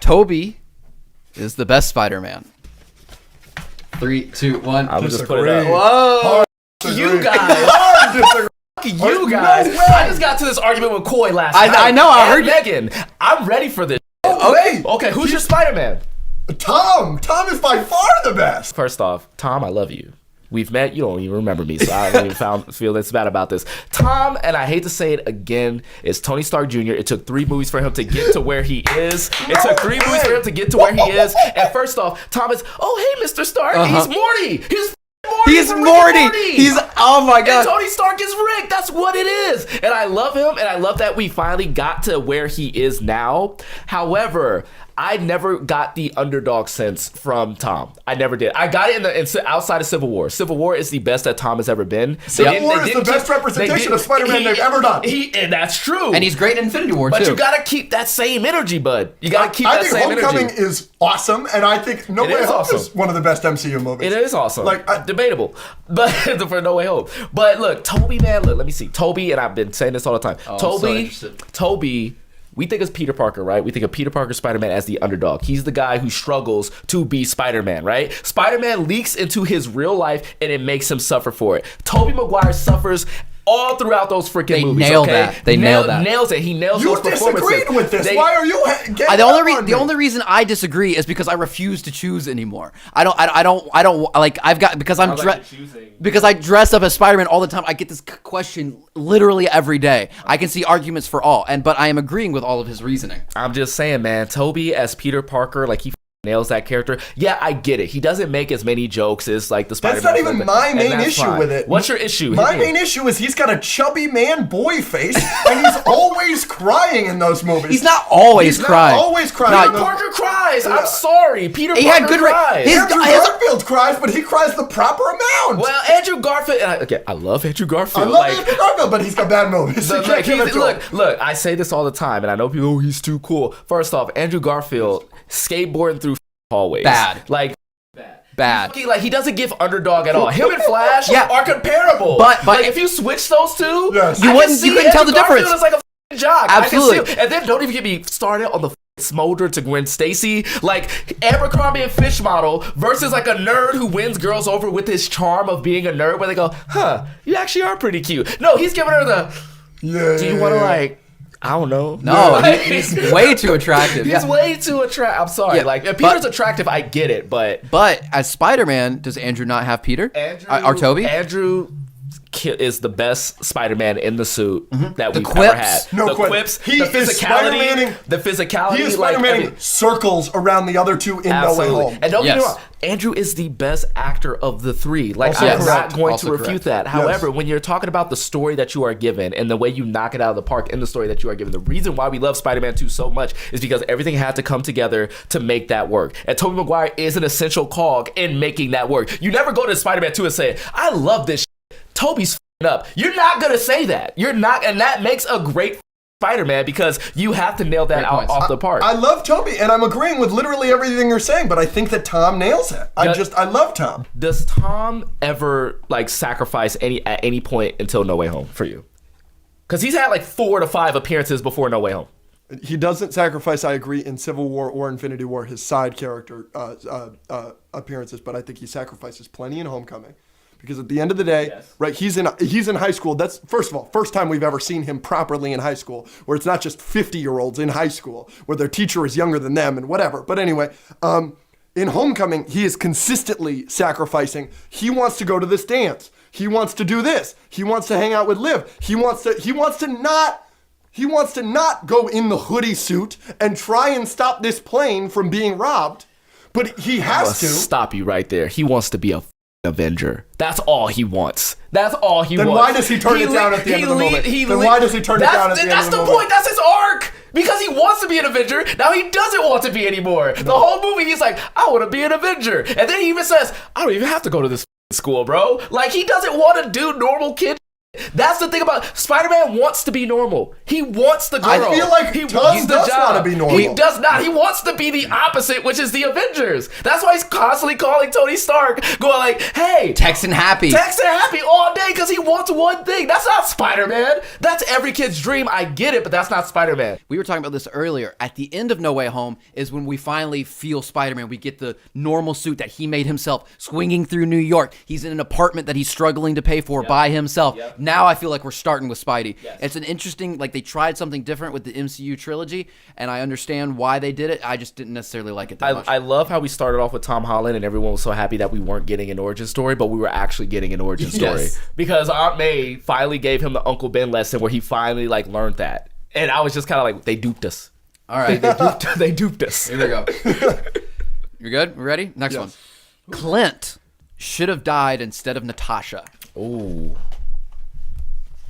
Toby is the best Spider-Man. 3, 2, 1. I'm just put it up. Whoa. You guys. You guys. No way. I just got to this argument with Coy last night. I know. I heard Megan. I'm ready for this. Okay, who's your Spider-Man? Tom. Tom is by far the best. First off, Tom, I love you. We've met. You don't even remember me, so I don't even feel this bad about this. Tom, and I hate to say it again, is Tony Stark Jr. It took 3 movies for him to get to where he is. It took 3 movies for him to get to where he is. And first off, Tom is, oh, hey, Mr. Stark. He's Morty. He's Morty. He's, oh my God. And Tony Stark is Rick. That's what it is. And I love him, and I love that we finally got to where he is now. However, I never got the underdog sense from Tom. I never did. I got it in outside of Civil War. Civil War is the best that Tom has ever been. Civil War is the best representation of Spider-Man they've ever done. And that's true. And he's great in Infinity War, but too. You gotta keep that same energy, bud. You gotta keep that same energy. I think Homecoming is awesome, and I think No Way Home is one of the best MCU movies. It is awesome. Debatable. But for No Way Home. But look, Toby, man, look, let me see. Toby, and I've been saying this all the time. Toby, we think of Peter Parker, right? We think of Peter Parker Spider-Man as the underdog. He's the guy who struggles to be Spider-Man, right? Spider-Man leaks into his real life, and it makes him suffer for it. Tobey Maguire suffers all throughout those freaking movies. They nailed that. Nails it. He nails you those performances. You disagreed with this. Why are you getting the only reason I disagree is because I refuse to choose anymore. I don't like. I've got because I dress up as Spider-Man all the time. I get this question literally every day. I can see arguments for all, but I am agreeing with all of his reasoning. I'm just saying, man. Toby as Peter Parker, like he nails that character. Yeah, I get it. He doesn't make as many jokes as like the Spider-Man. That's not even my main issue with it. What's your issue? My main issue is he's got a chubby man boy face, and he's always crying in those movies. He's not always crying. Peter Parker cries. I'm sorry. Peter Parker cries. Andrew Garfield cries, but he cries the proper amount. Well, Andrew Garfield. I love Andrew Garfield. I love Andrew Garfield, but he's got bad movies. Look, I say this all the time, and I know people, he's too cool. First off, Andrew Garfield skateboarding through hallways. Bad. Like he doesn't give underdog at all. Him and Flash are comparable. But like, if you switch those two, you couldn't tell the difference. It's like a jock. Absolutely. And then don't even get me started on the Smolder to Gwen Stacy, like Abercrombie and Fish model versus like a nerd who wins girls over with his charm of being a nerd, where they go, you actually are pretty cute. No, he's giving her the, do you want to like, I don't know. No, he's way too attractive. He's way too attractive. I'm sorry. If Peter's attractive, I get it, but as Spider-Man, does Andrew not have Peter? Or Toby? Andrew is the best Spider-Man in the suit that we've quips. ever had. No the quips. The physicality. He is Spider-Maning circles around the other two in No Way Home. And don't get me wrong, Andrew is the best actor of the 3. Like, I'm not going to refute that. However, when you're talking about the story that you are given and the way you knock it out of the park in the story that you are given, the reason why we love Spider-Man 2 so much is because everything had to come together to make that work. And Tobey Maguire is an essential cog in making that work. You never go to Spider-Man 2 and say, I love this shit. Toby's up. You're not going to say that. You're not, and that makes a great Spider-Man because you have to nail that off the park. I love Toby, and I'm agreeing with literally everything you're saying, but I think that Tom nails it. I love Tom. Does Tom ever like sacrifice at any point until No Way Home for you? Because he's had like 4 to 5 appearances before No Way Home. He doesn't sacrifice, I agree, in Civil War or Infinity War, his side character appearances, but I think he sacrifices plenty in Homecoming. Because at the end of the day, right, he's in high school. That's, first of all, first time we've ever seen him properly in high school, where it's not just 50-year-olds in high school, where their teacher is younger than them and whatever. But anyway, in Homecoming, he is consistently sacrificing. He wants to go to this dance. He wants to do this. He wants to hang out with Liv. He wants to not go in the hoodie suit and try and stop this plane from being robbed. But he has to. Stop you right there. He wants to be a Avenger. That's all he wants. That's all he wants. Then why does he turn it down at the end of the movie? That's the point. That's his arc. Because he wants to be an Avenger. Now he doesn't want to be anymore. No. The whole movie, he's like, I want to be an Avenger. And then he even says, I don't even have to go to this school, bro. Like, he doesn't want to do normal kid. That's the thing about Spider-Man wants to be normal. He wants the girl. I feel like he Tom does want to be normal. He does not. He wants to be the opposite, which is the Avengers. That's why he's constantly calling Tony Stark, going like, "Hey, Texting happy all day," because he wants one thing. That's not Spider-Man. That's every kid's dream. I get it, but that's not Spider-Man. We were talking about this earlier. At the end of No Way Home is when we finally feel Spider-Man. We get the normal suit that he made himself, swinging through New York. He's in an apartment that he's struggling to pay for by himself. Yep. Now I feel like we're starting with Spidey. Yes. It's an interesting, like they tried something different with the MCU trilogy, and I understand why they did it. I just didn't necessarily like it that much. I love how we started off with Tom Holland, and everyone was so happy that we weren't getting an origin story, but we were actually getting an origin story. Yes. Because Aunt May finally gave him the Uncle Ben lesson where he finally like learned that. And I was just kind of like, they duped us. All right. They duped us. Here we go. You're good? We're ready? Next one. Clint should have died instead of Natasha. Ooh.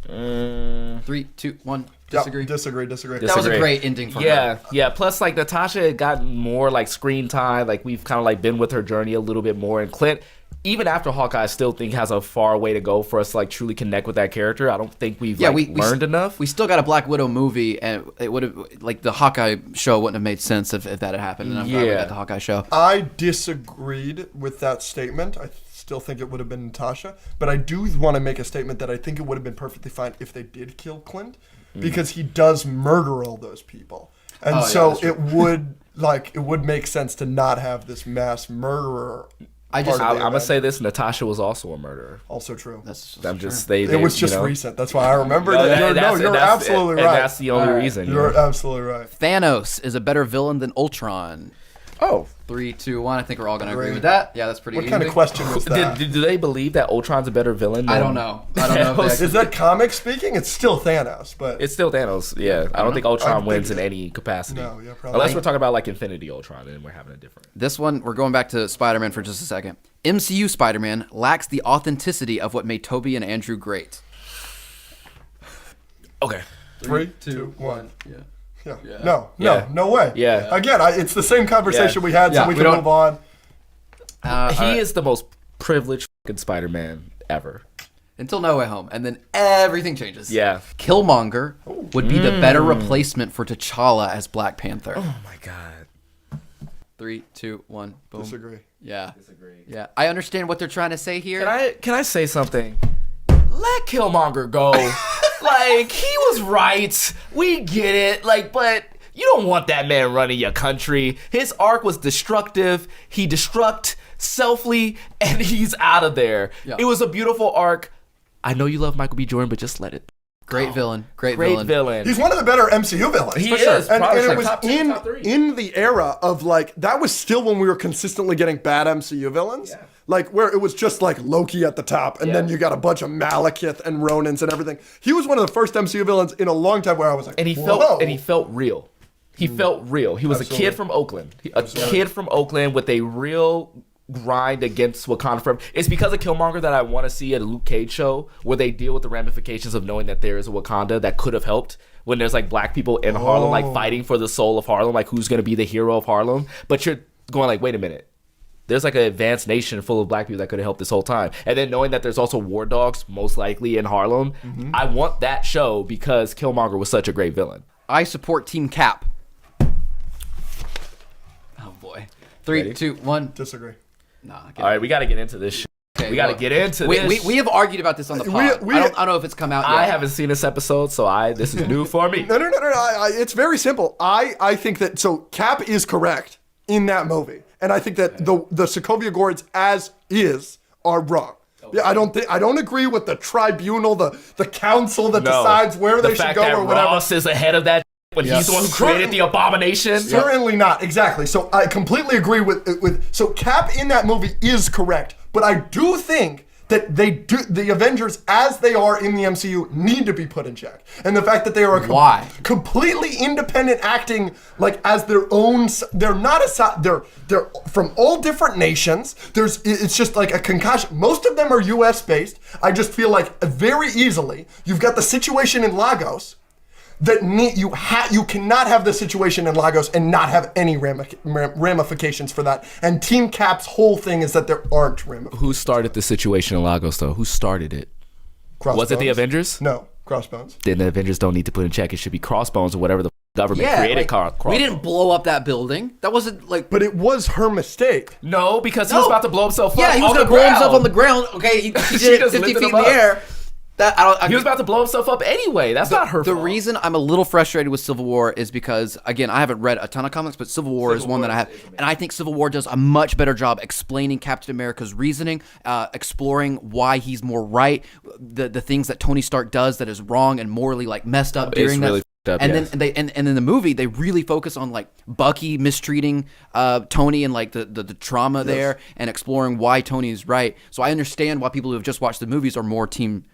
3, 2, 1. Disagree. Yep, disagree. That was a great ending for her. Yeah. Plus, like Natasha had gotten more like screen time. Like we've kind of like been with her journey a little bit more. And Clint, even after Hawkeye, I still think has a far way to go for us to like truly connect with that character. I don't think we've learned enough. We still got a Black Widow movie, and it would have like the Hawkeye show wouldn't have made sense if that had happened. And I'm glad we got the Hawkeye show. I disagreed with that statement. I still think it would have been Natasha, but I do want to make a statement that I think it would have been perfectly fine if they did kill Clint, because he does murder all those people, and it would make sense to not have this mass murderer. I'm gonna say this: Natasha was also a murderer. Also true. It was just recent. That's why I remembered it. You're absolutely right. And that's the only reason. You're absolutely right. Thanos is a better villain than Ultron. Oh. 3, 2, 1. I think we're all going to agree with that. Yeah, that's pretty easy. What kind of question was that? Do they believe that Ultron's a better villain? I don't know. Is that comic speaking? It's still Thanos, but it's still Thanos. Yeah, I don't think Ultron wins in any capacity. No, yeah, probably. Unless we're talking about like Infinity Ultron, and we're having a different. This one, we're going back to Spider-Man for just a second. MCU Spider-Man lacks the authenticity of what made Tobey and Andrew great. Okay. 3, 2, 1. Yeah. No way. Yeah. Again, it's the same conversation we had, so we can move on. He is the most privileged fucking Spider-Man ever. Until No Way Home, and then everything changes. Yeah. Killmonger would be the better replacement for T'Challa as Black Panther. Oh my god. 3, 2, 1. Boom. Disagree. Yeah. Yeah. I understand what they're trying to say here. Can I say something? Let Killmonger go. Like, he was right. We get it. Like, but you don't want that man running your country. His arc was destructive. He destruct selfly, and he's out of there. Yeah. It was a beautiful arc. I know you love Michael B. Jordan, but just let it. Great villain. Great villain. He's one of the better MCU villains. He is. And it was top in the era of like, that was still when we were consistently getting bad MCU villains. Yeah. Like where it was just like Loki at the top, and then you got a bunch of Malekith and Ronins and everything. He was one of the first MCU villains in a long time where I was like, and he felt real. He felt real. He was a kid from Oakland. Kid from Oakland with a real grind against Wakanda forever. It's because of Killmonger that I want to see a Luke Cage show where they deal with the ramifications of knowing that there is a Wakanda that could have helped when there's like black people in Harlem like fighting for the soul of Harlem, like who's going to be the hero of Harlem. But you're going like, wait a minute. There's like an advanced nation full of black people that could have helped this whole time. And then knowing that there's also war dogs most likely in Harlem, I want that show because Killmonger was such a great villain. I support Team Cap. Oh boy. 3, 2, 1. Disagree. Nah. All right, we got to get into this shit. Okay, we got to get into this. We have argued about this on the pod. I don't know if it's come out yet. I haven't seen this episode, so this is new for me. No. It's very simple. I think that, so Cap is correct in that movie. And I think that the Sokovia Accords as is are wrong. Okay. Yeah, I don't agree with the tribunal, the council that decides where they should go or whatever. Ross is ahead of that when he's the one who created the abomination. Certainly not. Exactly. So I completely agree with so Cap in that movie is correct, but I do think that the Avengers as they are in the MCU need to be put in check. And the fact that they are completely independent acting like as their own, they're not they're from all different nations. It's just like a concoction. Most of them are US based. I just feel like very easily you've got the situation in Lagos that you cannot have the situation in Lagos and not have any ramifications for that. And Team Cap's whole thing is that there aren't ramifications. Who started the situation in Lagos, though? Who started it? Was it the Avengers? No, Crossbones. Then the Avengers don't need to put in check. It should be Crossbones or whatever the government created. We didn't blow up that building. That wasn't like. But it was her mistake. No, because he was about to blow himself up. Yeah, he was going to blow himself on the ground. Okay, he did it 50 feet in the air. He was about to blow himself up anyway. That's not her fault. The reason I'm a little frustrated with Civil War is because, again, I haven't read a ton of comics, but Civil War is one that I have. And I think Civil War does a much better job explaining Captain America's reasoning, exploring why he's more right, the things that Tony Stark does that is wrong and morally like messed up during that. Really up, and yes. then in the movie they really focus on like Bucky mistreating Tony and like the trauma there and exploring why Tony is right. So I understand why people who have just watched the movies are more team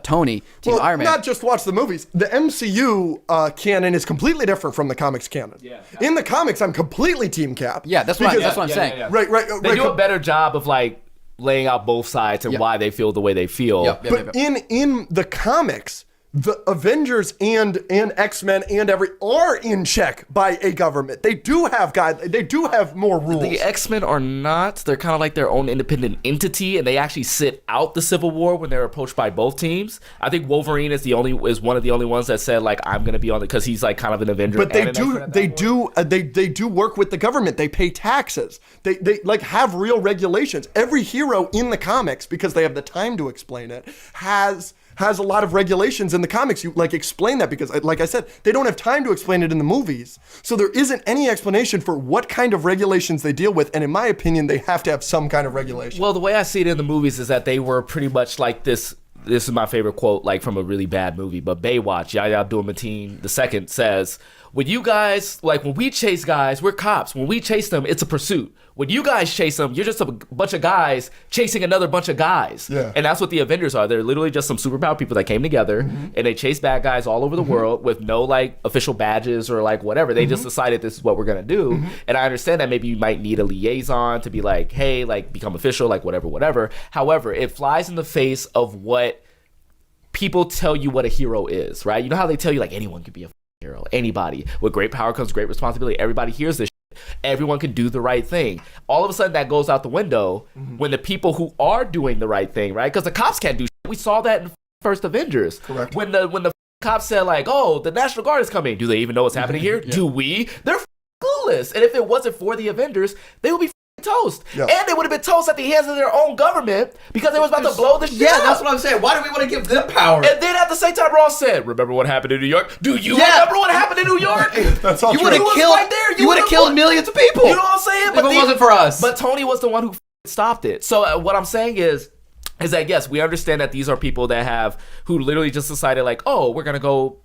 Tony, Team Iron Man. Not just watch the movies. The MCU canon is completely different from the comics canon. Yeah. In the comics, I'm completely Team Cap. Yeah, that's what I'm saying. Yeah. Right. They do a better job of like laying out both sides and why they feel the way they feel. But in the comics, the Avengers and X-Men and are in check by a government. They do have they do have more rules. The X-Men are not. They're kind of like their own independent entity, and they actually sit out the Civil War when they're approached by both teams. I think Wolverine is one of the only ones that said like I'm going to be on it because he's like kind of an Avenger. But they do work with the government. They pay taxes. They like have real regulations. Every hero in the comics, because they have the time to explain it, has a lot of regulations in the comics. You like explain that because, like I said, they don't have time to explain it in the movies. So there isn't any explanation for what kind of regulations they deal with. And in my opinion, they have to have some kind of regulation. Well, the way I see it in the movies is that they were pretty much like this. This is my favorite quote, like from a really bad movie, but Baywatch, Yahya Abdul-Mateen II says, when you guys, like when we chase guys, we're cops. When we chase them, it's a pursuit. When you guys chase them, you're just a bunch of guys chasing another bunch of guys. Yeah. And that's what the Avengers are. They're literally just some superpowered people that came together and they chase bad guys all over the world with no like official badges or like whatever. They just decided this is what we're going to do. And I understand that maybe you might need a liaison to be like, hey, like become official, like whatever. However, it flies in the face of what people tell you what a hero is, right? You know how they tell you like anyone can be a hero, anybody. With great power comes great responsibility. Everybody hears this. Everyone can do the right thing. All of a sudden that goes out the window when the people who are doing the right thing, right? Because the cops can't do shit. We saw that in first Avengers. Correct. When the cops said like, oh, the National Guard is coming. Do they even know what's happening here? Do we? They're clueless. And if it wasn't for the Avengers, they would be toast. Yep. And they would have been toast at the hands of their own government because they was about to blow the shit up. That's what I'm saying. Why do we want to give them power? And then at the same time, Ross said, remember what happened in New York? Do you remember what happened in New York? That's all you would have killed right there. You would have killed millions of people. You know what I'm saying? If it wasn't for us. But Tony was the one who stopped it. So what I'm saying is that yes, we understand that these are people that who literally just decided like, oh, we're gonna go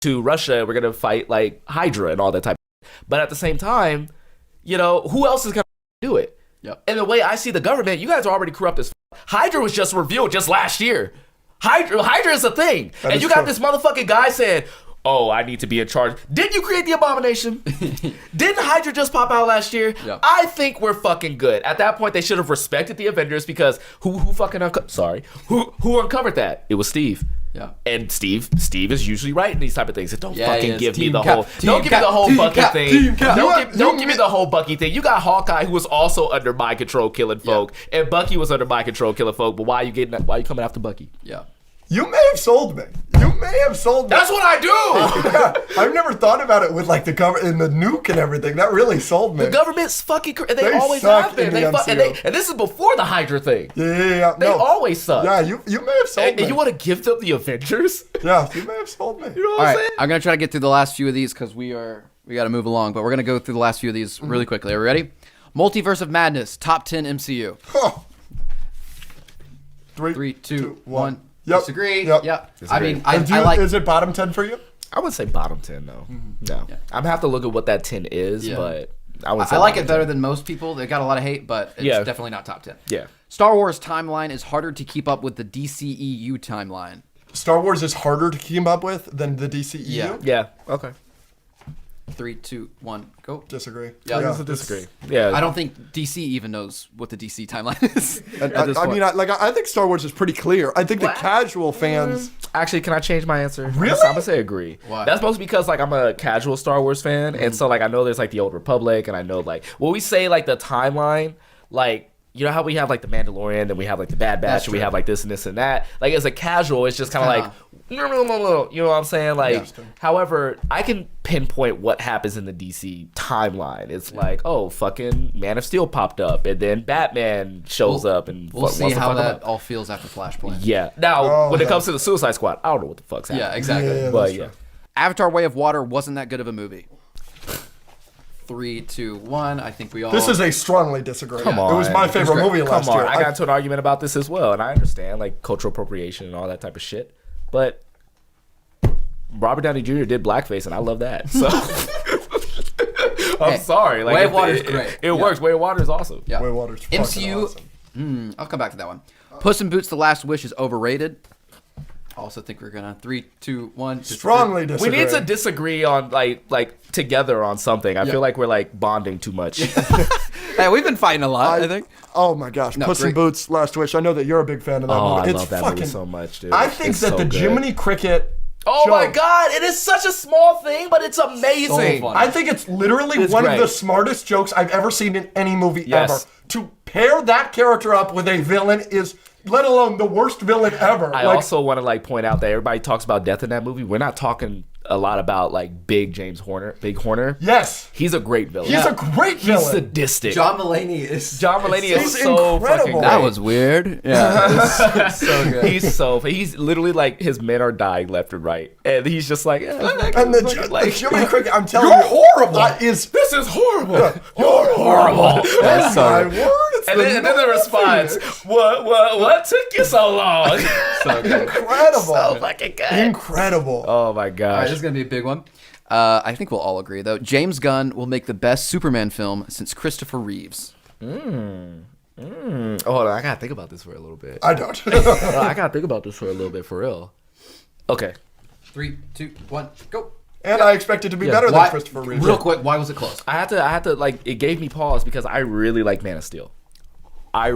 to Russia, we're gonna fight like Hydra and all that type of shit. But at the same time, you know, who else is gonna do it? Yep. And the way I see the government, you guys are already corrupt as Hydra was just revealed just last year. Hydra is a thing. And you got this motherfucking guy saying, oh, I need to be in charge. Didn't you create the abomination? Didn't Hydra just pop out last year? Yep. I think we're fucking good. At that point, they should have respected the Avengers because who uncovered that? It was Steve. Yeah. And Steve is usually right in these type of things. Don't fucking give me the whole Bucky thing. Don't give me the whole Bucky thing. You got Hawkeye who was also under mind control killing folk, and Bucky was under mind control killing folk. But why are you coming after Bucky? Yeah. You may have sold me. That's what I do. I've never thought about it with like the cover and the nuke and everything. That really sold me. The government's fucking. They always have been. And this is before the Hydra thing. Yeah. They always suck. Yeah, you may have sold me. And you want to give them the Avengers? Yeah, you may have sold me. You know what I'm saying? I'm gonna try to get through the last few of these because we got to move along. But we're gonna go through the last few of these really quickly. Are we ready? Multiverse of Madness, top 10 MCU. Huh. 3, 2, 1. Yep. Disagree. Yep. I mean, I like. Is it bottom 10 for you? I would say bottom 10 though. No, I'm gonna have to look at what that 10 is, but I would say I like it better than most people. They got a lot of hate, but it's definitely not top 10. Yeah. Star Wars timeline is harder to keep up with the DCEU timeline. Star Wars is harder to keep up with than the DCEU? Yeah. Okay. 3, 2, 1, go. Disagree. Yeah, disagree. Yeah. I don't think DC even knows what the DC timeline is. I think Star Wars is pretty clear. I think the casual fans. Actually, can I change my answer? Really? I'm gonna say agree. Why? That's mostly because like I'm a casual Star Wars fan, and so like I know there's like the Old Republic, and I know like when we say like the timeline, like you know how we have like the Mandalorian, then we have like the Bad Batch, and we have like this and this and that. Like as a casual, it's just kind of like, you know what I'm saying? Like, however, I can pinpoint what happens in the DC timeline. It's like, oh, fucking Man of Steel popped up, and then Batman shows up, and we'll see how that all feels after Flashpoint. Yeah. Now, when it comes to the Suicide Squad, I don't know what the fuck's happening. Yeah, exactly. Yeah, but yeah. Avatar: Way of Water wasn't that good of a movie. 3, 2, 1. I think we all. This is a strongly disagree. Come on. It was my favorite movie last year. I got into an argument about this as well, and I understand like cultural appropriation and all that type of shit. But Robert Downey Jr. did blackface, and I love that. So I'm sorry. Like, Way of Water is great. It works. Way of Water is awesome. Yeah. Way of Water's fucking MCU. awesome. I'll come back to that one. Puss in Boots: The Last Wish is overrated. I also think we're gonna 3, 2, 1. Strongly disagree. We need to disagree on like together on something. I feel like we're like bonding too much. Hey, we've been fighting a lot. I think. Oh my gosh, Puss in Boots: Last Wish. I know that you're a big fan of that movie. I It's love that fucking, movie so much, dude. I think that the Jiminy Cricket. Oh my joke, god, it is such a small thing, but it's amazing. So I think it's literally one great. of the smartest jokes I've ever seen in any movie Yes. ever. To pair that character up with a villain is, let alone the worst villain ever. I also want to like point out that everybody talks about death in that movie. We're not talking a lot about like Big Horner. Yes. He's a great villain. He's a great He's villain. sadistic. John Mulaney is He's so incredible. fucking That great. was weird. Yeah. so good. He's literally like his men are dying left and right, and he's just like, And the Jiminy Cricket, I'm telling You're you, horrible. This is horrible. You're horrible. That's so My good. word. It's And then the response, what took you so long? Incredible. So fucking good. Incredible. Oh my All right, gosh. this is gonna be a big one. I think we'll all agree though. James Gunn will make the best Superman film since Christopher Reeves. Oh, hold on, I gotta think about this for a little bit. I don't. I gotta think about this for a little bit, for real. Okay. 3, 2, 1, go. And I expect it to be better than Christopher Reeves. Real quick, why was it close? I had to like, it gave me pause because I really like Man of Steel. I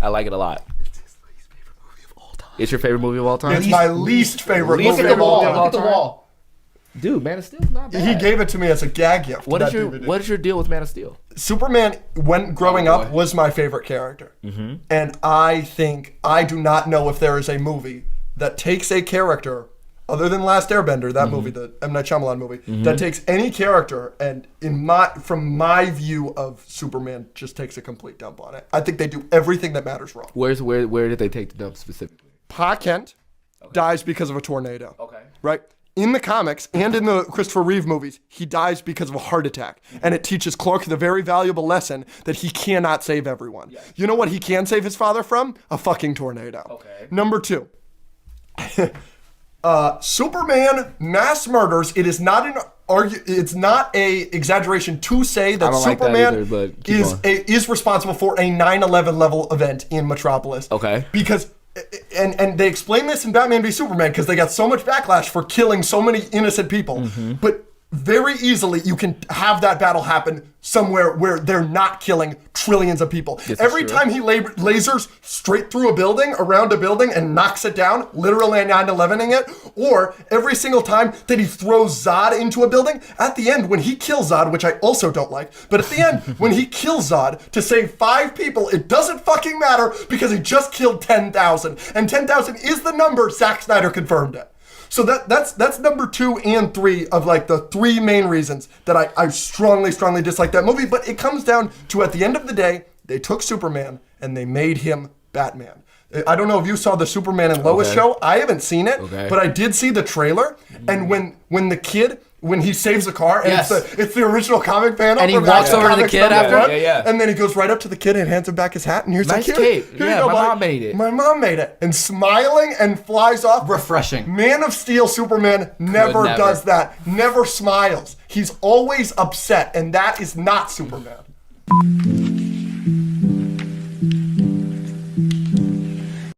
like it a lot. It's your favorite movie of all time? It's my least favorite Least movie favorite of all movie of time. all time? Dude, Man of Steel's not bad. He gave it to me as a gag gift. What that is your DVD. What is your deal with Man of Steel? Superman, when growing up, was my favorite character. And I think, I do not know if there is a movie that takes a character, other than Last Airbender, that movie, the M. Night Shyamalan movie, that takes any character and from my view of Superman, just takes a complete dump on it. I think they do everything that matters wrong. Where did they take the dump specifically? Pa Kent dies because of a tornado. Okay. Right? In the comics and in the Christopher Reeve movies, he dies because of a heart attack. And it teaches Clark the very valuable lesson that he cannot save everyone. Yeah. You know what he can save his father from? A fucking tornado. Okay. Number 2. Superman mass murders. It is not it's not a exaggeration to say that Superman is responsible for a 9/11 level event in Metropolis. Okay. Because and they explain this in Batman v Superman because they got so much backlash for killing so many innocent people. But very easily you can have that battle happen somewhere where they're not killing trillions of people. Every time he lasers straight through a building, around a building, and knocks it down, literally 9/11ing it, or every single time that he throws Zod into a building, at the end, when he kills Zod, which I also don't like, but at the end, when he kills Zod to save 5 people, it doesn't fucking matter because he just killed 10,000. And 10,000 is the number. Zack Snyder confirmed it. So that's number 2 and 3 of like the 3 main reasons that I strongly dislike that movie. But it comes down to, at the end of the day, they took Superman and they made him Batman. I don't know if you saw the Superman and Lois show. I haven't seen it, but I did see the trailer. And when the kid, when he saves the car, and it's the original comic panel. And he walks over to the kid after? And then he goes right up to the kid and hands him back his hat. And here's Nice the kid. cape. Here you Yeah, go, my buddy. mom made it. My mom made it. And smiling and flies off. Refreshing. Man of Steel Superman never does that. Never smiles. He's always upset. And that is not Superman.